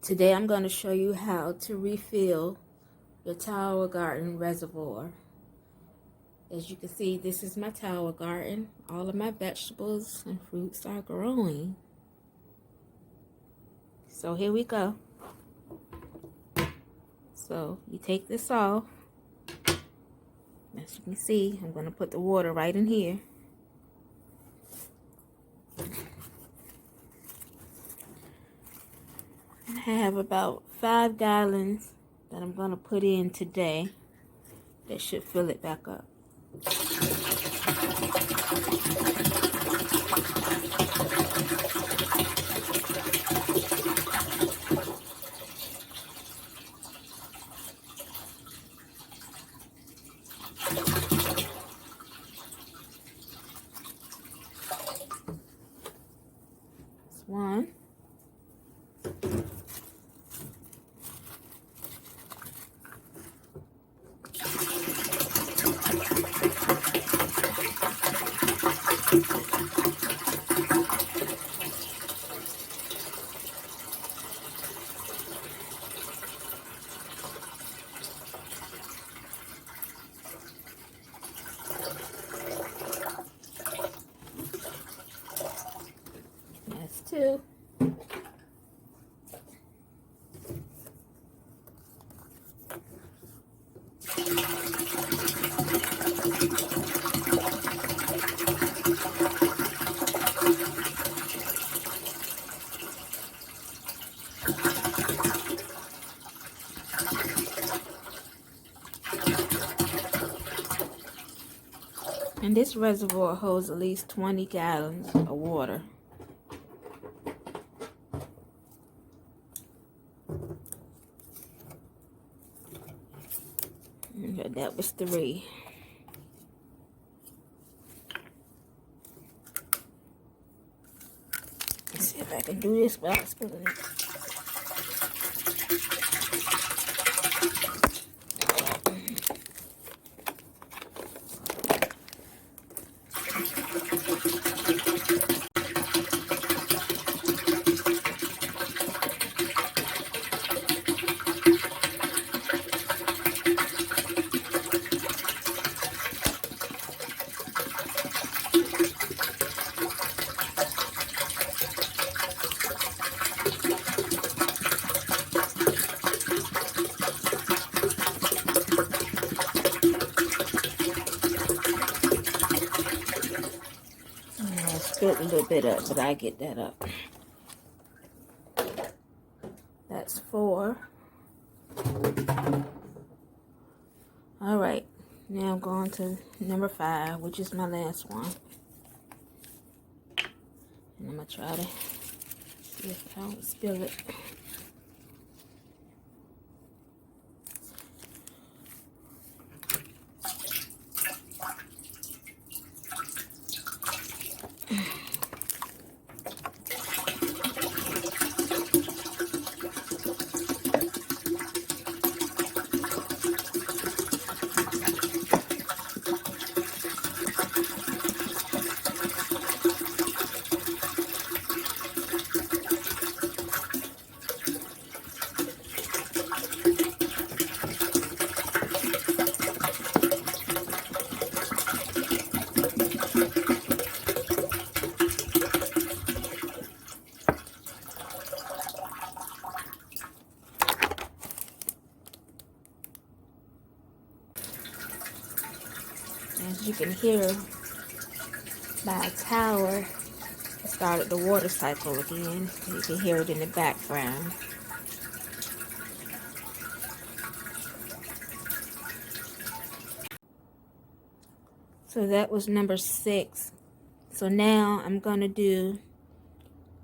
Today I'm going to show you how to refill your tower garden reservoir. As you can see, this is my tower garden. All of my vegetables and fruits are growing. So here we go. So you take this off. As you can see, I'm going to put the water right in here. I have about 5 gallons that I'm going to put in today. That should fill it back up. That's one. That's 2. And this reservoir holds at least 20 gallons of water. Okay, that was 3. Let's see if I can do this without spilling it. Spilled a little bit up, but I get that up. That's 4. All right, now I'm going to number 5, which is my last one. And I'm gonna try to see if I don't spill it. As you can hear, my tower started the water cycle again. You can hear it in the background. So that was number 6. So now I'm going to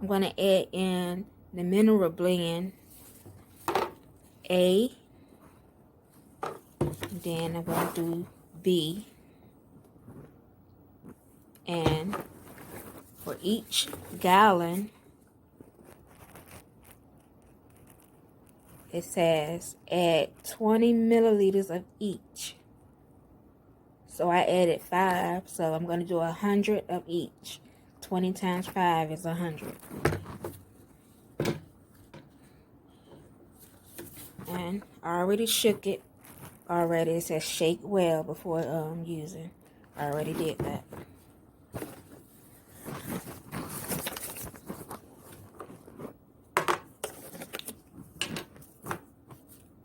add in the mineral blend A, and then I'm going to do B. And for each gallon, it says add 20 milliliters of each. So I added 5, so I'm going to do 100 of each. 20 times 5 is 100. And I already shook it already. It says shake well before using. I already did that.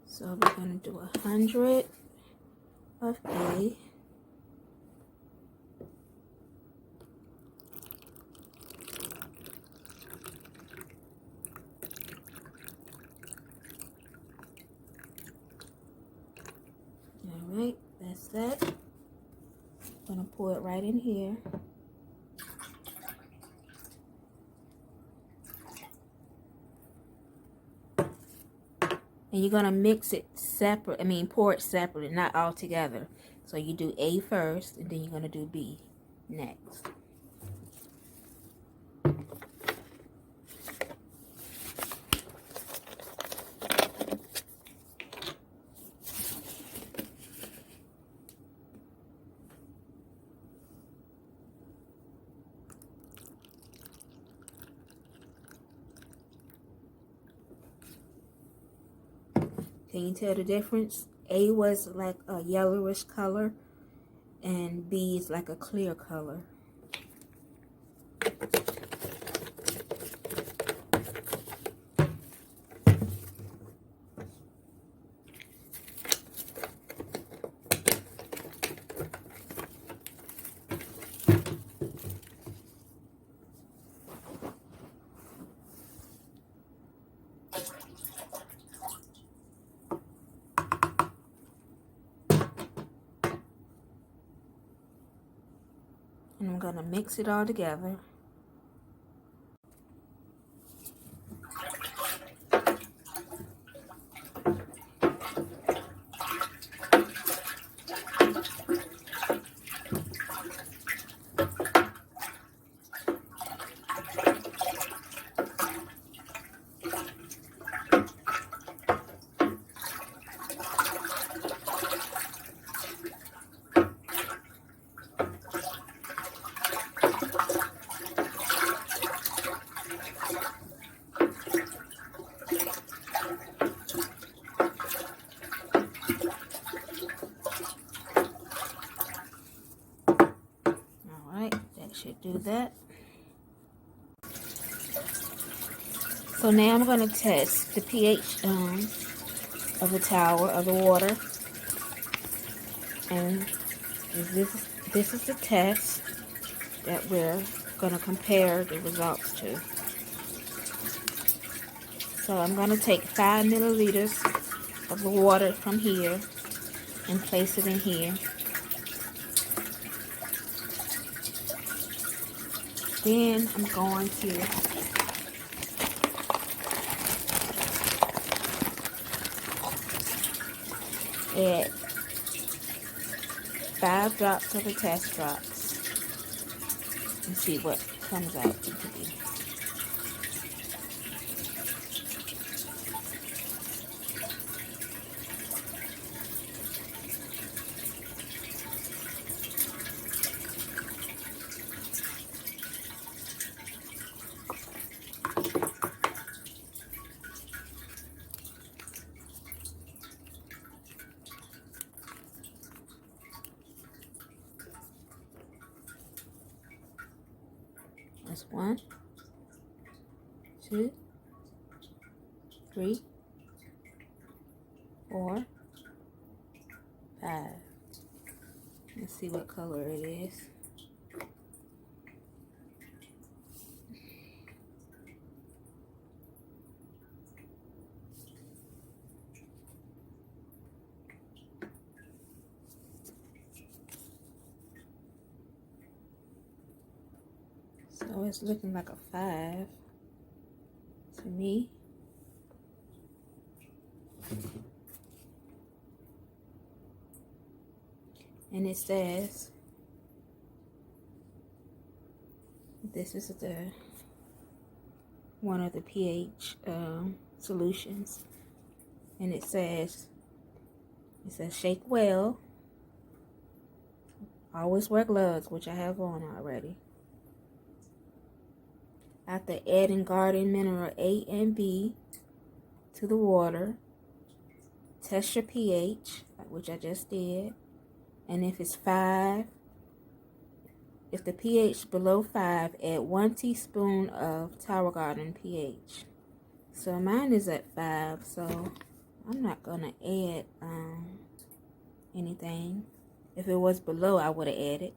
So we're going to do 100 of A. Alright, that's that. I'm going to pour it right in here. And you're going to mix it separate, pour it separately, not all together. So you do A first, and then you're going to do B next. Can you tell the difference? A was like a yellowish color, and B is like a clear color. And I'm going to mix it all together. Should do that. So now I'm going to test the pH of the tower, of the water. And this is the test that we're going to compare the results to. So I'm going to take 5 milliliters of the water from here and place it in here. Then I'm going to add 5 drops of the test drops and see what comes out to be. That's 1, 2, 3, 4, 5. Let's see what color it is. So it's looking like a 5 to me. And it says, this is the one of the pH solutions. And it says shake well. Always wear gloves, which I have on already. After adding garden mineral A and B to the water, test your pH, which I just did. And if it's 5, if the pH is below 5, add 1 teaspoon of Tower Garden pH. So mine is at 5, so I'm not gonna add anything. If it was below, I would have added.